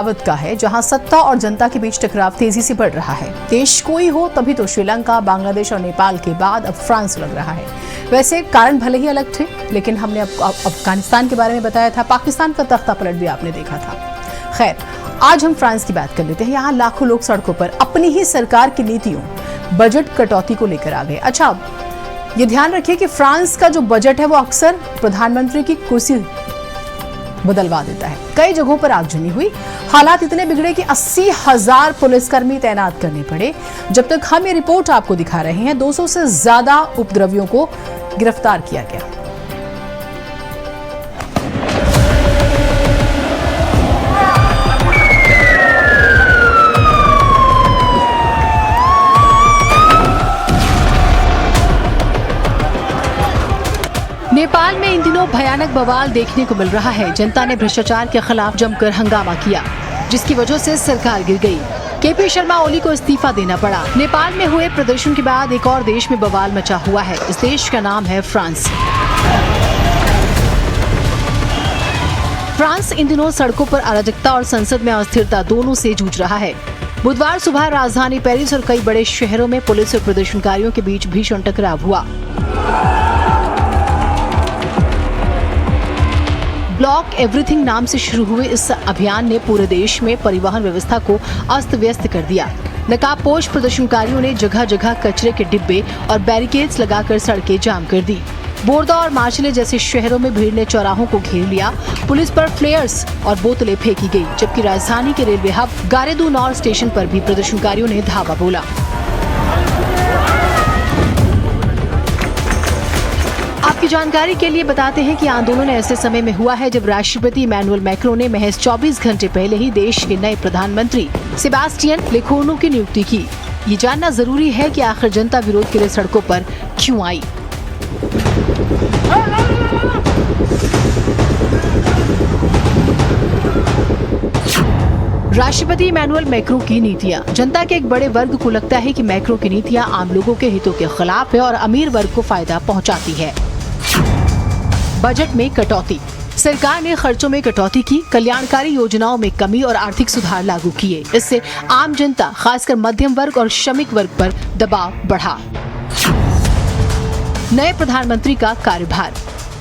का है, जहां सत्ता और जनता के बीच टकराव तेजी से बढ़ रहा है। देश कोई हो तभी तो श्रीलंका, बांग्लादेश और नेपाल के बाद अब फ्रांस लग रहा है। वैसे कारण भले ही अलग थे, लेकिन हमने अफगानिस्तान के बारे में बताया था, पाकिस्तान का तख्ता पलट भी आपने देखा था। खैर, आज हम फ्रांस की बात कर लेते हैं। यहाँ लाखों लोग सड़कों पर अपनी ही सरकार की नीतियों, बजट कटौती को लेकर आ गए। अच्छा, ये ध्यान रखिए कि फ्रांस का जो बजट है वो अक्सर प्रधानमंत्री की कुर्सी बदलवा देता है। कई जगहों पर आगजनी हुई, हालात इतने बिगड़े कि 80,000 पुलिसकर्मी तैनात करने पड़े। जब तक हम ये रिपोर्ट आपको दिखा रहे हैं, 200 से ज्यादा उपद्रवियों को गिरफ्तार किया गया। नेपाल में इन दिनों भयानक बवाल देखने को मिल रहा है। जनता ने भ्रष्टाचार के खिलाफ जमकर हंगामा किया, जिसकी वजह से सरकार गिर गई। केपी शर्मा ओली को इस्तीफा देना पड़ा। नेपाल में हुए प्रदर्शन के बाद एक और देश में बवाल मचा हुआ है। इस देश का नाम है फ्रांस। फ्रांस इन दिनों सड़कों पर अराजकता और संसद में अस्थिरता दोनों से जूझ रहा है। बुधवार सुबह राजधानी पेरिस और कई बड़े शहरों में पुलिस और प्रदर्शनकारियों के बीच भीषण टकराव हुआ। ब्लॉक एवरीथिंग नाम से शुरू हुए इस अभियान ने पूरे देश में परिवहन व्यवस्था को अस्त व्यस्त कर दिया। नकाबपोश प्रदर्शनकारियों ने जगह जगह कचरे के डिब्बे और बैरिकेड्स लगाकर सड़कें जाम कर दी। बोर्दो और मार्शले जैसे शहरों में भीड़ ने चौराहों को घेर लिया। पुलिस पर फ्लेयर्स और बोतलें फेंकी गई, जबकि राजधानी के रेलवे हब गारे दू नॉर्थ स्टेशन पर भी प्रदर्शनकारियों ने धावा बोला। आपकी जानकारी के लिए बताते हैं कि आंदोलन ऐसे समय में हुआ है जब राष्ट्रपति इमैनुअल मैक्रों ने महज 24 घंटे पहले ही देश के नए प्रधानमंत्री सेबास्टियन लेकोर्नु की नियुक्ति की। ये जानना जरूरी है कि आखिर जनता विरोध के लिए सड़कों पर क्यों आई। राष्ट्रपति इमैनुअल मैक्रों की नीतियां। जनता के एक बड़े वर्ग को लगता है कि मैक्रों की नीतियां आम लोगों के हितों के खिलाफ है और अमीर वर्ग को फायदा पहुंचाती है। बजट में कटौती। सरकार ने खर्चों में कटौती की, कल्याणकारी योजनाओं में कमी और आर्थिक सुधार लागू किए। इससे आम जनता, खासकर मध्यम वर्ग और श्रमिक वर्ग पर दबाव बढ़ा। नए प्रधानमंत्री का कार्यभार।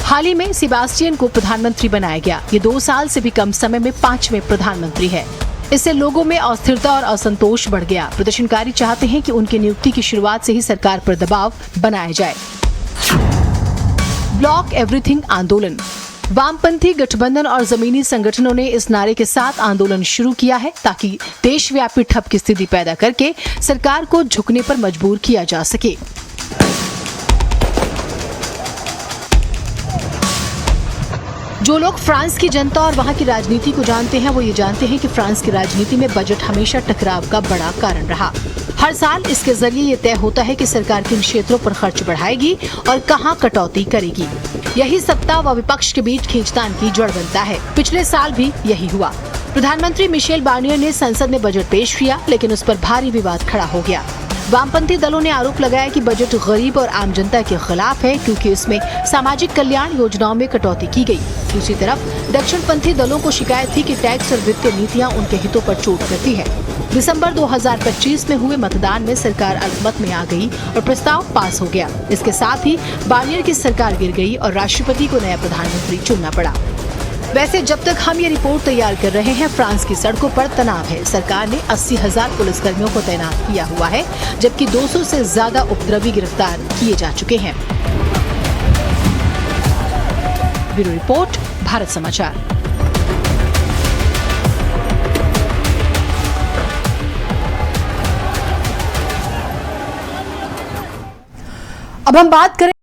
हाल ही में सेबास्टियन को प्रधानमंत्री बनाया गया। ये 2 साल से भी कम समय में 5वें प्रधानमंत्री है। इससे लोगों में अस्थिरता और असंतोष बढ़ गया। प्रदर्शनकारी चाहते हैं कि उनकी नियुक्ति की शुरुआत से ही सरकार पर दबाव बनाया जाए। ब्लॉक एवरीथिंग आंदोलन। वामपंथी गठबंधन और जमीनी संगठनों ने इस नारे के साथ आंदोलन शुरू किया है ताकि देशव्यापी ठप की स्थिति पैदा करके सरकार को झुकने पर मजबूर किया जा सके। जो लोग फ्रांस की जनता और वहां की राजनीति को जानते हैं, वो ये जानते हैं कि फ्रांस की राजनीति में बजट हमेशा टकराव का बड़ा कारण रहा। हर साल इसके जरिए ये तय होता है कि सरकार किन क्षेत्रों पर खर्च बढ़ाएगी और कहां कटौती करेगी। यही सत्ता व विपक्ष के बीच खींचतान की जड़ बनता है। पिछले साल भी यही हुआ। प्रधानमंत्री मिशेल बार्नियर ने संसद में बजट पेश किया, लेकिन उस पर भारी विवाद खड़ा हो गया। वामपंथी दलों ने आरोप लगाया कि बजट गरीब और आम जनता के खिलाफ है, क्योंकि इसमें सामाजिक कल्याण योजनाओं में कटौती की गई। दूसरी तरफ दक्षिणपंथी दलों को शिकायत थी कि टैक्स और वित्तीय नीतियां उनके हितों पर चोट करती है। दिसंबर 2025 में हुए मतदान में सरकार अल्पमत में आ गई और प्रस्ताव पास हो गया। इसके साथ ही बार्नियर की सरकार गिर गई और राष्ट्रपति को नया प्रधानमंत्री चुनना पड़ा। वैसे जब तक हम ये रिपोर्ट तैयार कर रहे हैं, फ्रांस की सड़कों पर तनाव है। सरकार ने 80,000 पुलिसकर्मियों को तैनात किया हुआ है, जबकि 200 से ज्यादा उपद्रवी गिरफ्तार किए जा चुके हैं। ब्यूरो रिपोर्ट, भारत समाचार। अब हम बात करें